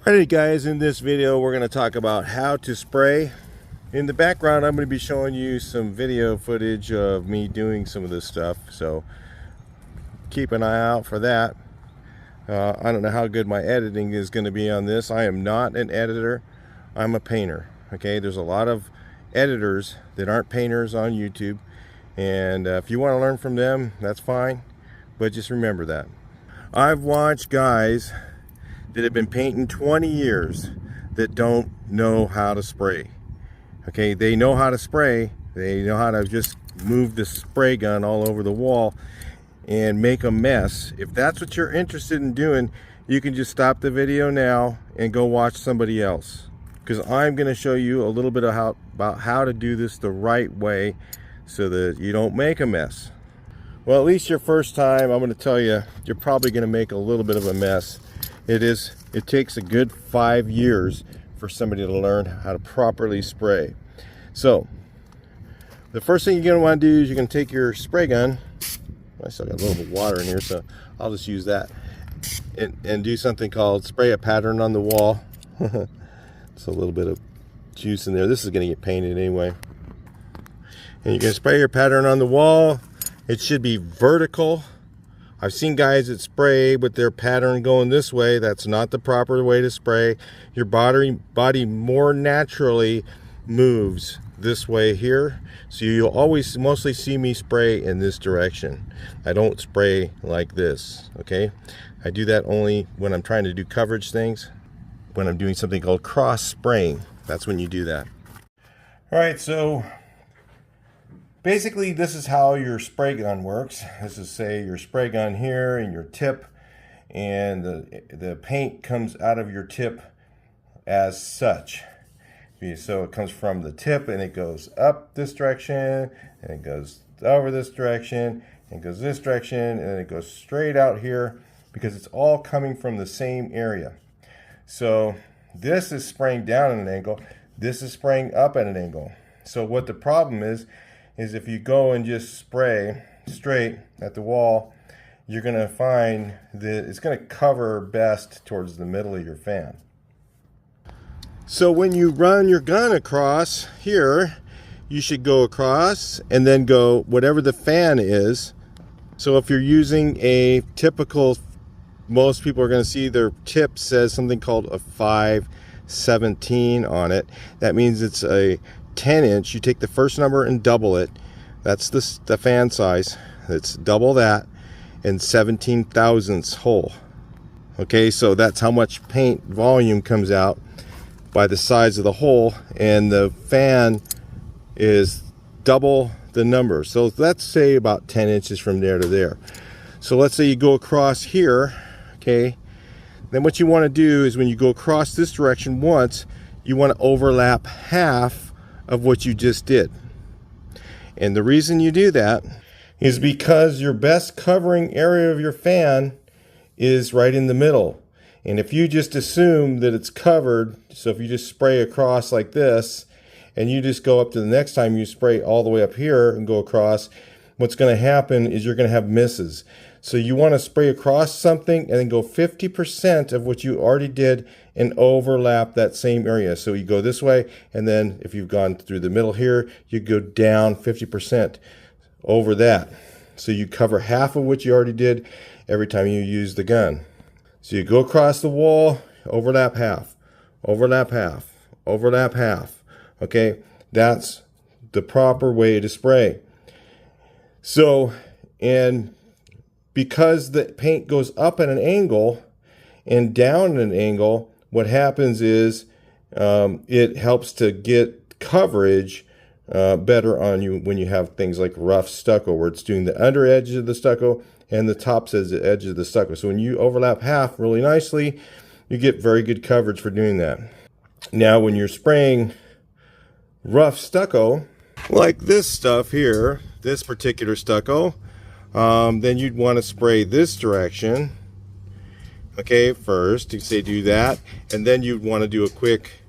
Alright guys, in this video we're going to talk about how to spray. In the background I'm going to be showing you some video footage of me doing some of this stuff, so keep an eye out for that. I don't know how good my editing is going to be on this. I am not an editor, I'm a painter. Okay, there's a lot of editors that aren't painters on YouTube, and if you want to learn from them, that's fine, but just remember that. I've watched guys that have been painting 20 years that don't know how to spray. Okay, they know how to spray, they know how to just move the spray gun all over the wall and make a mess. If that's what you're interested in doing, you can just stop the video now and go watch somebody else, because I'm going to show you a little bit of about how to do this the right way so that you don't make a mess. Well, at least your first time, I'm going to tell you, you're probably going to make a little bit of a mess. It takes a good 5 years for somebody to learn how to properly spray. So the first thing you're going to want to do is you're going to take your spray gun. I still got a little bit of water in here, so I'll just use that and do something called spray a pattern on the wall. It's a little bit of juice in there. This is going to get painted anyway. And you're going to spray your pattern on the wall. It should be vertical. I've seen guys that spray with their pattern going this way. That's not the proper way to spray. Your body more naturally moves this way here. So you'll always mostly see me spray in this direction. I don't spray like this, okay? I do that only when I'm trying to do coverage things. When I'm doing something called cross spraying, that's when you do that. All right, so basically, this is how your spray gun works. This is, say, your spray gun here and your tip, and the paint comes out of your tip as such. So it comes from the tip and it goes up this direction, and it goes over this direction, and goes this direction, and then it goes straight out here, because it's all coming from the same area. So this is spraying down at an angle, this is spraying up at an angle. So what the problem is if you go and just spray straight at the wall, you're going to find that it's going to cover best towards the middle of your fan. So when you run your gun across here, you should go across and then go whatever the fan is. So if you're using a typical, most people are going to see their tip says something called a 5/17 on it. That means it's a 10-inch. You take the first number and double it. That's the fan size. It's double that, and 17 thousandths whole. Okay, so that's how much paint volume comes out by the size of the hole, and the fan is double the number. So let's say about 10 inches from there to there. So let's say you go across here, okay? Then what you want to do is when you go across this direction once, you want to overlap half of what you just did. And the reason you do that is because your best covering area of your fan is right in the middle. And if you just assume that it's covered, so if you just spray across like this, and you just go up to the next time you spray all the way up here and go across, what's going to happen is you're going to have misses. So you want to spray across something and then go 50% of what you already did and overlap that same area. So you go this way, and then if you've gone through the middle here, you go down 50% over that. So you cover half of what you already did every time you use the gun. So you go across the wall, overlap half, overlap half, overlap half. Okay, that's the proper way to spray. So, and because the paint goes up at an angle and down at an angle, what happens is it helps to get coverage better on you when you have things like rough stucco, where it's doing the under edge of the stucco and the top as the edge of the stucco. So when you overlap half really nicely, you get very good coverage for doing that. Now when you're spraying rough stucco, like this stuff here, this particular stucco, then you'd want to spray this direction. Okay, first you say do that, and then you'd want to do a quick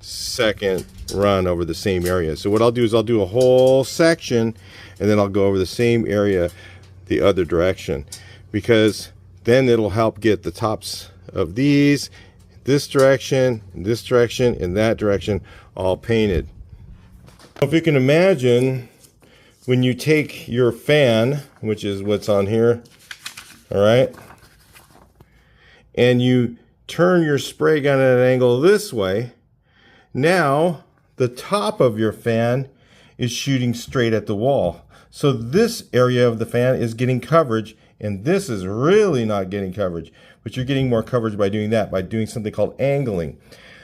second run over the same area. So what I'll do is I'll do a whole section, and then I'll go over the same area the other direction, because then it'll help get the tops of these this direction, and that direction, all painted. If you can imagine, when you take your fan, which is what's on here, all right, and you turn your spray gun at an angle this way, now the top of your fan is shooting straight at the wall. So this area of the fan is getting coverage, and this is really not getting coverage. But you're getting more coverage by doing that, by doing something called angling.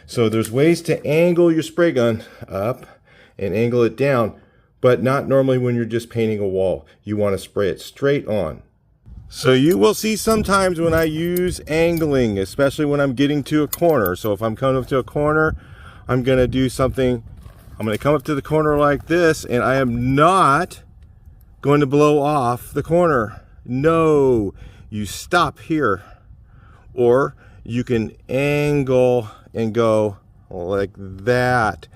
So there's ways to angle your spray gun up and angle it down, but not normally when you're just painting a wall. You want to spray it straight on. So you will see sometimes when I use angling, especially when I'm getting to a corner. So if I'm coming up to a corner, I'm going to do something. I'm going to come up to the corner like this, and I am not going to blow off the corner. No, you stop here. Or you can angle and go like that,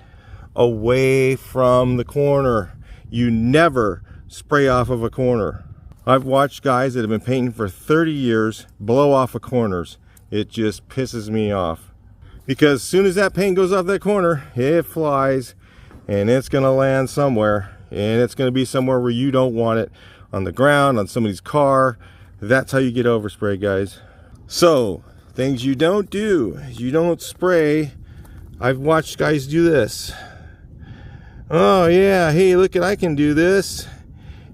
away from the corner. You never spray off of a corner. I've watched guys that have been painting for 30 years blow off of corners. It just pisses me off. Because as soon as that paint goes off that corner, it flies, and it's going to land somewhere. And it's going to be somewhere where you don't want it. On the ground, on somebody's car. That's how you get overspray, guys. So, things you don't do. You don't spray. I've watched guys do this. Oh yeah, hey, look at, I can do this.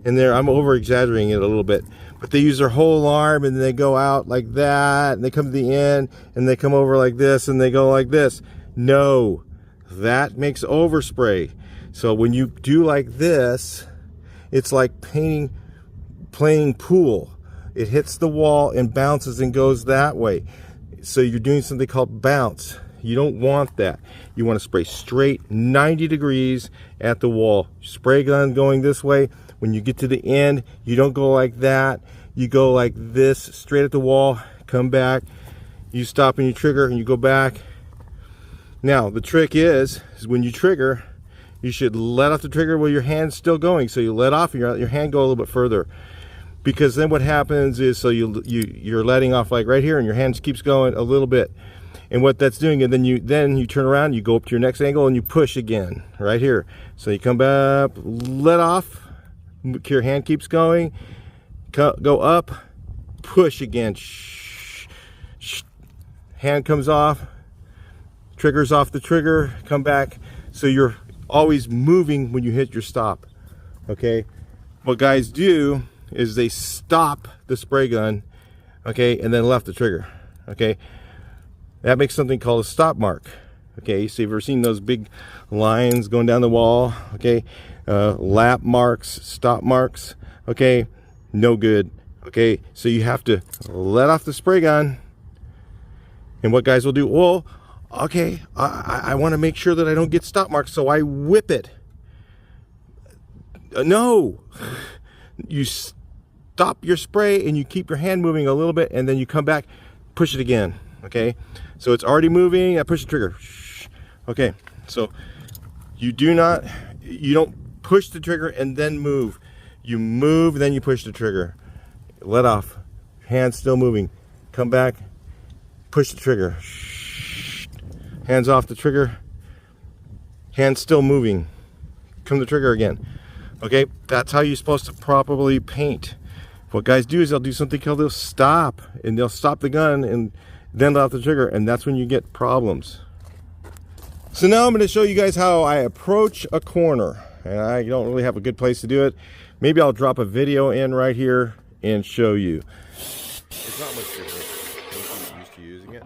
And I'm over exaggerating it a little bit. But they use their whole arm, and they go out like that, and they come to the end, and they come over like this, and they go like this. No, that makes overspray. So when you do like this, it's like playing pool. It hits the wall and bounces and goes that way. So you're doing something called bounce. You don't want that. You want to spray straight 90 degrees at the wall. Spray gun going this way. When you get to the end, you don't go like that. You go like this, straight at the wall, come back. You stop and you trigger and you go back. Now, the trick is when you trigger, you should let off the trigger while your hand's still going. So you let off and your hand go a little bit further. Because then what happens is, so you're letting off like right here, and your hand keeps going a little bit. And what that's doing, and then you turn around, you go up to your next angle, and you push again right here. So you come back, let off, your hand keeps going, go up, push again. Hand comes off, triggers off the trigger, come back. So you're always moving when you hit your stop. Okay, what guys do is they stop the spray gun, okay, and then left the trigger. Okay, that makes something called a stop mark. Okay, so you've ever seen those big lines going down the wall? Okay, lap marks, stop marks. Okay, no good. Okay, so you have to let off the spray gun. And what guys will do, well, okay, I want to make sure that I don't get stop marks, so I whip it. No, you stop your spray and you keep your hand moving a little bit, and then you come back, push it again. Okay, so it's already moving. I push the trigger. Okay, so you don't push the trigger and then move. You move, then you push the trigger. Let off. Hand still moving. Come back. Push the trigger. Hands off the trigger. Hand still moving. Come to the trigger again. Okay, that's how you're supposed to properly paint. What guys do is they'll do something called they'll stop, and they'll stop the gun and then let off the trigger, and that's when you get problems. So now I'm going to show you guys how I approach a corner, and I don't really have a good place to do it. Maybe I'll drop a video in right here and show you. It's not much different once you're used to using it.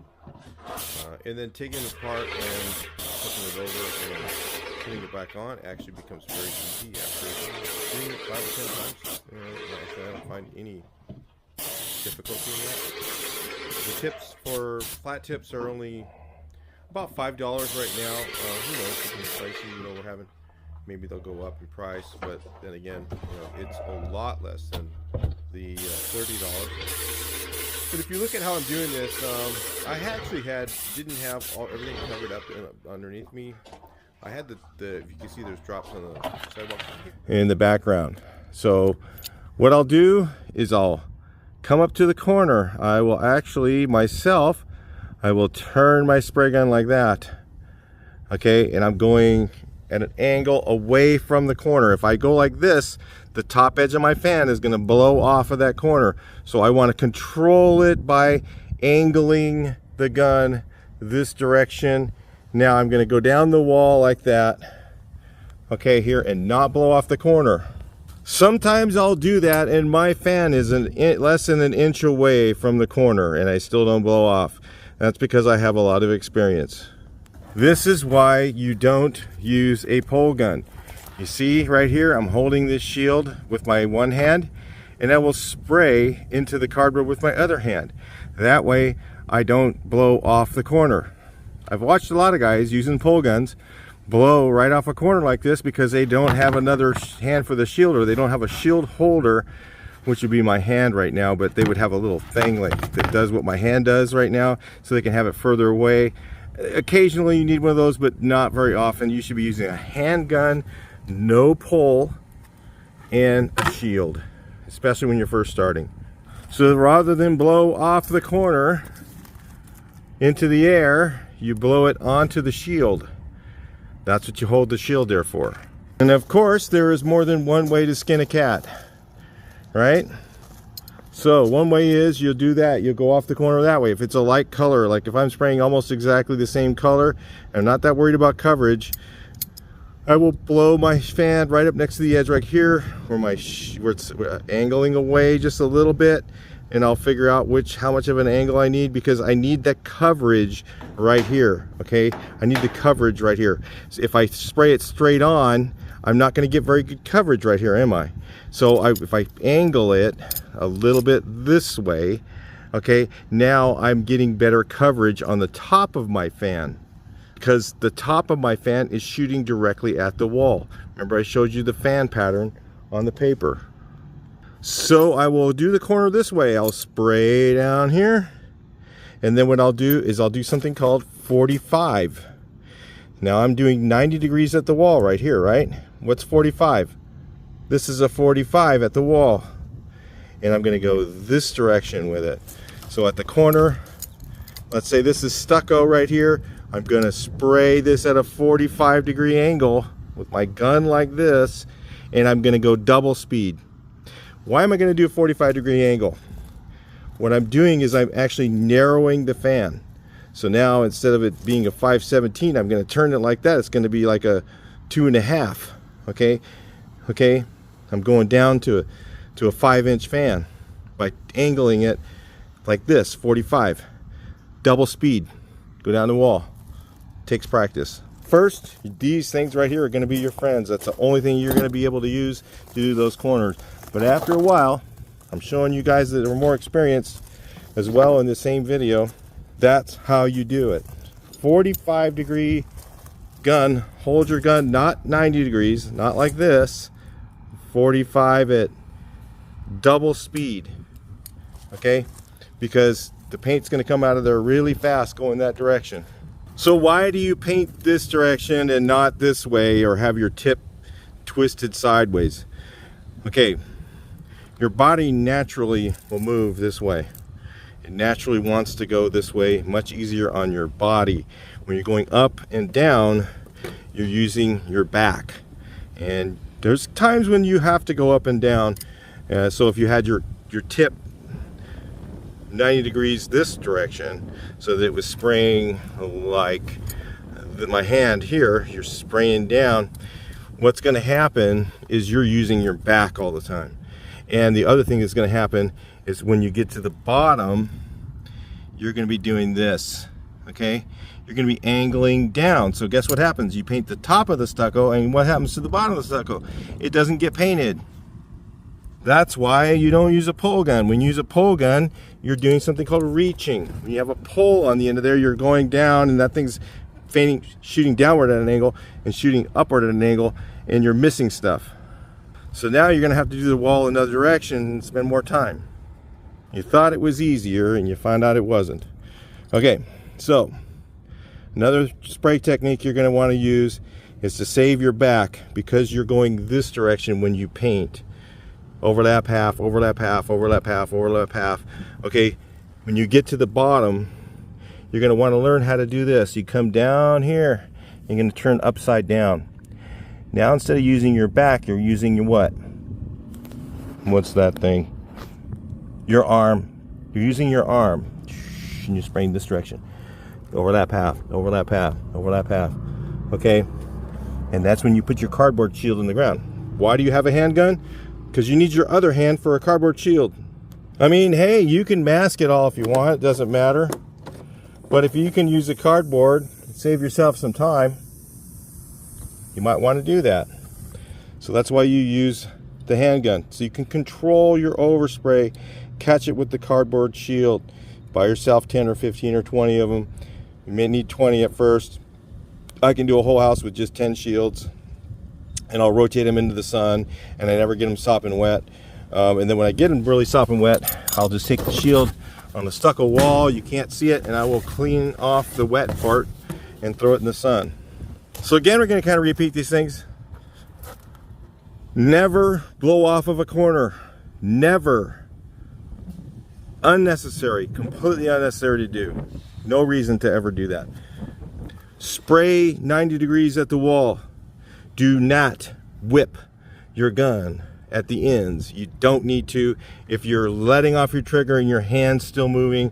And then taking it apart and flipping it over and putting it back on actually becomes very easy after doing it 5 or 10 times. Actually, I don't find any difficulty in that. The tips for flat tips are only about $5 right now. Who knows? It's pricey, we're having. Maybe they'll go up in price, but then again, it's a lot less than the $30. But if you look at how I'm doing this, I actually didn't have everything covered up underneath me. I had if you can see, there's drops on the sidewalk in the background. So what I'll do is I'll come up to the corner. I will actually myself, I will turn my spray gun like that, okay, and I'm going at an angle away from the corner. If I go like this, the top edge of my fan is going to blow off of that corner. So I want to control it by angling the gun this direction. Now I'm going to go down the wall like that, okay, here, and not blow off the corner. Sometimes I'll do that and my fan is less than an inch away from the corner and I still don't blow off. That's because I have a lot of experience. This is why you don't use a pole gun. You see right here, I'm holding this shield with my one hand and I will spray into the cardboard with my other hand. That way I don't blow off the corner. I've watched a lot of guys using pole guns blow right off a corner like this because they don't have another hand for the shield, or they don't have a shield holder, which would be my hand right now, but they would have a little thing like that does what my hand does right now, so they can have it further away. Occasionally you need one of those, but not very often. You should be using a handgun, no pole, and a shield, especially when you're first starting. So rather than blow off the corner into the air, you blow it onto the shield. That's what you hold the shield there for. And of course, there is more than one way to skin a cat, right? So one way is you'll do that. You'll go off the corner that way. If it's a light color, like if I'm spraying almost exactly the same color, I'm not that worried about coverage, I will blow my fan right up next to the edge right here where it's angling away just a little bit, and I'll figure out how much of an angle I need, because I need that coverage right here, okay? I need the coverage right here. So if I spray it straight on, I'm not going to get very good coverage right here, am I? So if I angle it a little bit this way, okay, now I'm getting better coverage on the top of my fan, because the top of my fan is shooting directly at the wall. Remember I showed you the fan pattern on the paper. So I will do the corner this way. I'll spray down here, and then what I'll do is I'll do something called 45. Now I'm doing 90 degrees at the wall right here, right? What's 45? This is a 45 at the wall, and I'm going to go this direction with it. So at the corner, let's say this is stucco right here, I'm going to spray this at a 45 degree angle with my gun like this, and I'm going to go double speed. Why am I going to do a 45 degree angle? What I'm doing is I'm actually narrowing the fan. So now instead of it being a 5/17, I'm going to turn it like that. It's going to be like a 2.5. Okay, I'm going down to a 5-inch fan by angling it like this, 45. Double speed, go down the wall. Takes practice. First, these things right here are going to be your friends. That's the only thing you're going to be able to use to do those corners. But after a while, I'm showing you guys that are more experienced as well in the same video. That's how you do it. 45 degree gun, hold your gun not 90 degrees, not like this. 45 at double speed, okay? Because the paint's going to come out of there really fast going that direction. So why do you paint this direction and not this way, or have your tip twisted sideways? Okay, your body naturally will move this way. It naturally wants to go this way, much easier on your body. When you're going up and down, you're using your back. And there's times when you have to go up and down. So if you had your tip 90 degrees this direction, so that it was spraying like my hand here, you're spraying down, what's going to happen is you're using your back all the time. And the other thing that's going to happen is when you get to the bottom, you're going to be doing this, okay? You're going to be angling down. So guess what happens? You paint the top of the stucco, and what happens to the bottom of the stucco? It doesn't get painted. That's why you don't use a pole gun. When you use a pole gun, you're doing something called reaching. When you have a pole on the end of there, you're going down, and that thing's shooting downward at an angle and shooting upward at an angle, and you're missing stuff. So now you're going to have to do the wall another direction and spend more time. You thought it was easier, and you find out it wasn't. Okay, so another spray technique you're going to want to use is to save your back, because you're going this direction when you paint. Overlap half, overlap half, overlap half, overlap half. Okay, when you get to the bottom, you're going to want to learn how to do this. You come down here, you're going to turn upside down. Now instead of using your back, you're using your what? What's that thing? Your arm. You're using your arm. And you're spraying this direction. Over that path, over that path, over that path. Okay? And that's when you put your cardboard shield in the ground. Why do you have a handgun? Because you need your other hand for a cardboard shield. I mean, hey, you can mask it all if you want. It doesn't matter. But if you can use a cardboard, save yourself some time, you might want to do that. So that's why you use the handgun. So you can control your overspray, catch it with the cardboard shield. Buy yourself 10 or 15 or 20 of them. You may need 20 at first. I can do a whole house with just 10 shields, and I'll rotate them into the sun, and I never get them sopping wet. And then when I get them really sopping wet, I'll just take the shield on the stucco wall. You can't see it, and I will clean off the wet part and throw it in the sun. So again, we're going to kind of repeat these things. Never blow off of a corner. Never. Unnecessary. Completely unnecessary to do. No reason to ever do that. Spray 90 degrees at the wall. Do not whip your gun at the ends. You don't need to. If you're letting off your trigger and your hand's still moving,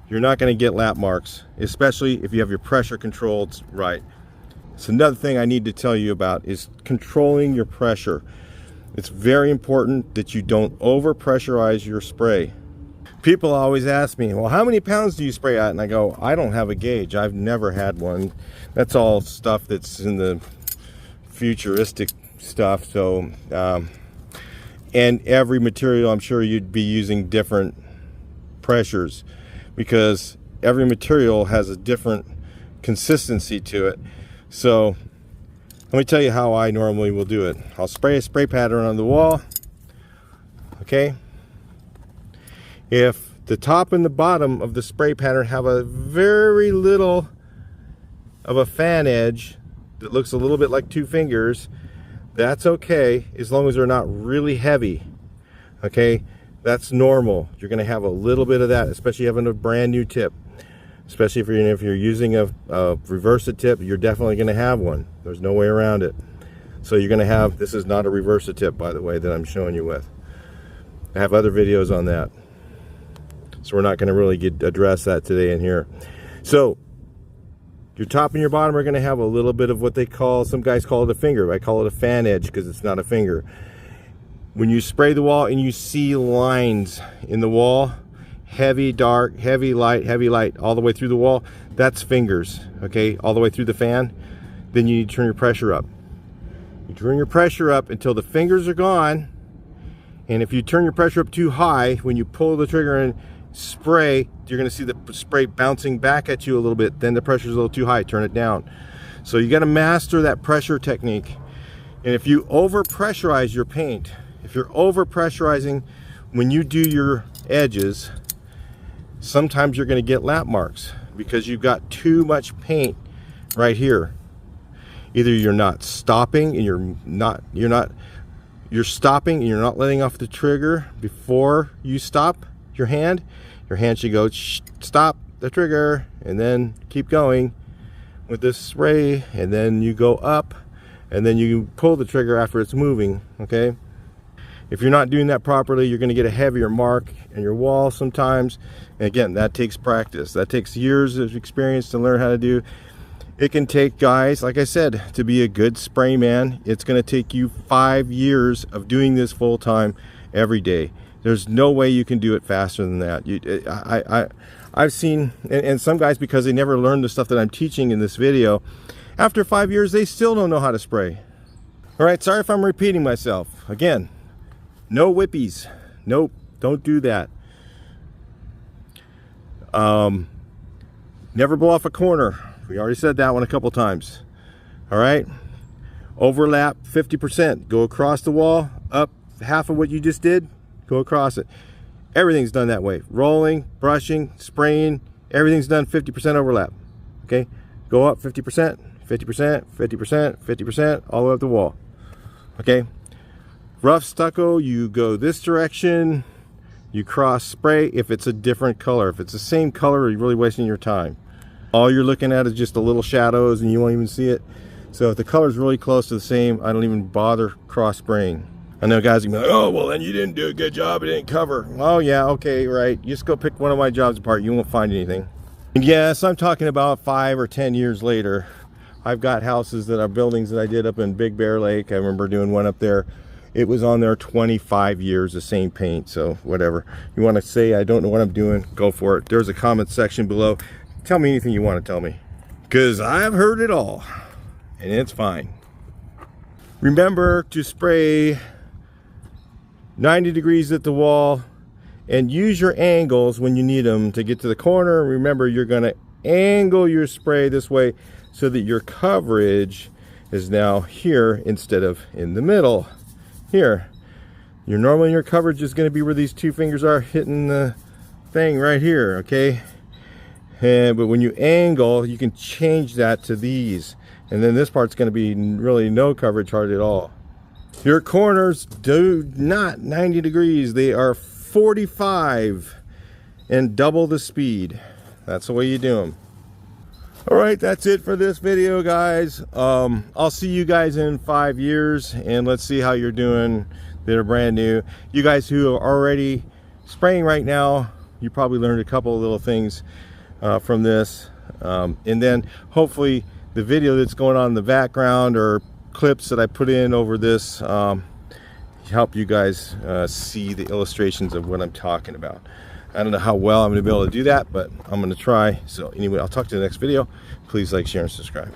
you're not going to get lap marks, especially if you have your pressure controlled right. So another thing I need to tell you about is controlling your pressure. It's very important that you don't over pressurize your spray. People always ask me, well, how many pounds do you spray at? And I go, I don't have a gauge. I've never had one. That's all stuff that's in the futuristic stuff. So, and every material, I'm sure you'd be using different pressures because every material has a different consistency to it. So let me tell you how I normally will do it. I'll spray a spray pattern on the wall. Okay. If the top and the bottom of the spray pattern have a very little of a fan edge that looks a little bit like two fingers, that's okay as long as they're not really heavy. Okay, that's normal. You're going to have a little bit of that, especially having a brand new tip. Especially if you're using a reversa tip, you're definitely going to have one. There's no way around it. So you're going to have, this is not a reversa tip, by the way, that I'm showing you with. I have other videos on that. So we're not going to really address that today in here. So your top and your bottom are going to have a little bit of what they call, some guys call it a finger. I call it a fan edge because it's not a finger. When you spray the wall and you see lines in the wall, heavy, dark, heavy, light, all the way through the wall, that's fingers, okay, all the way through the fan. Then you need to turn your pressure up. You turn your pressure up until the fingers are gone, and if you turn your pressure up too high, when you pull the trigger and spray, you're going to see the spray bouncing back at you a little bit. Then the pressure is a little too high, turn it down. So you got to master that pressure technique. And if you over pressurize your paint, if you're over pressurizing when you do your edges, sometimes you're going to get lap marks because you've got too much paint right here. Either you're not stopping and you're stopping and you're not letting off the trigger before you stop your hand. Your hand should go stop the trigger and then keep going with this spray, and then you go up and then you pull the trigger after it's moving. Okay, if you're not doing that properly, you're going to get a heavier mark in your wall sometimes. And again, that takes practice. That takes years of experience to learn how to do. It can take, guys, like I said, to be a good spray man, it's going to take you 5 years of doing this full time every day. There's no way you can do it faster than that. I've seen, and some guys, because they never learned the stuff that I'm teaching in this video, after 5 years, they still don't know how to spray. All right, sorry if I'm repeating myself. Again, no whippies. Nope, don't do that. Never blow off a corner. We already said that one a couple times. All right, overlap 50%. Go across the wall, up half of what you just did, go across it. Everything's done that way. Rolling, brushing, spraying, everything's done 50% overlap. Okay, go up 50%, 50%, 50%, 50%, all the way up the wall. Okay, rough stucco, you go this direction, You cross spray if it's a different color. If it's the same color, you're really wasting your time. All you're looking at is just the little shadows and you won't even see it. So if the color's really close to the same, I don't even bother cross spraying. I know guys can be like, oh, well then you didn't do a good job, it didn't cover. Oh yeah, okay, right. You just go pick one of my jobs apart, you won't find anything. And yes, I'm talking about 5 or 10 years later. I've got houses that are buildings that I did up in Big Bear Lake. I remember doing one up there. It was on there 25 years, the same paint, so whatever. You want to say I don't know what I'm doing, go for it. There's a comment section below. Tell me anything you want to tell me, because I've heard it all, and it's fine. Remember to spray 90 degrees at the wall, and use your angles when you need them to get to the corner. Remember, you're going to angle your spray this way so that your coverage is now here instead of in the middle. Here, normally your coverage is going to be where these two fingers are hitting the thing right here, okay? But when you angle, you can change that to these, and then this part's going to be really no coverage hardly at all. Your corners do not 90 degrees, they are 45 and double the speed. That's the way you do them. All right, that's it for this video, guys. I'll see you guys in 5 years, and let's see how you're doing that are brand new. You guys who are already spraying right now, you probably learned a couple of little things from this, and then hopefully the video that's going on in the background or clips that I put in over this help you guys see the illustrations of what I'm talking about. I don't know how well I'm going to be able to do that, but I'm going to try. So anyway, I'll talk to you in the next video. Please like, share, and subscribe.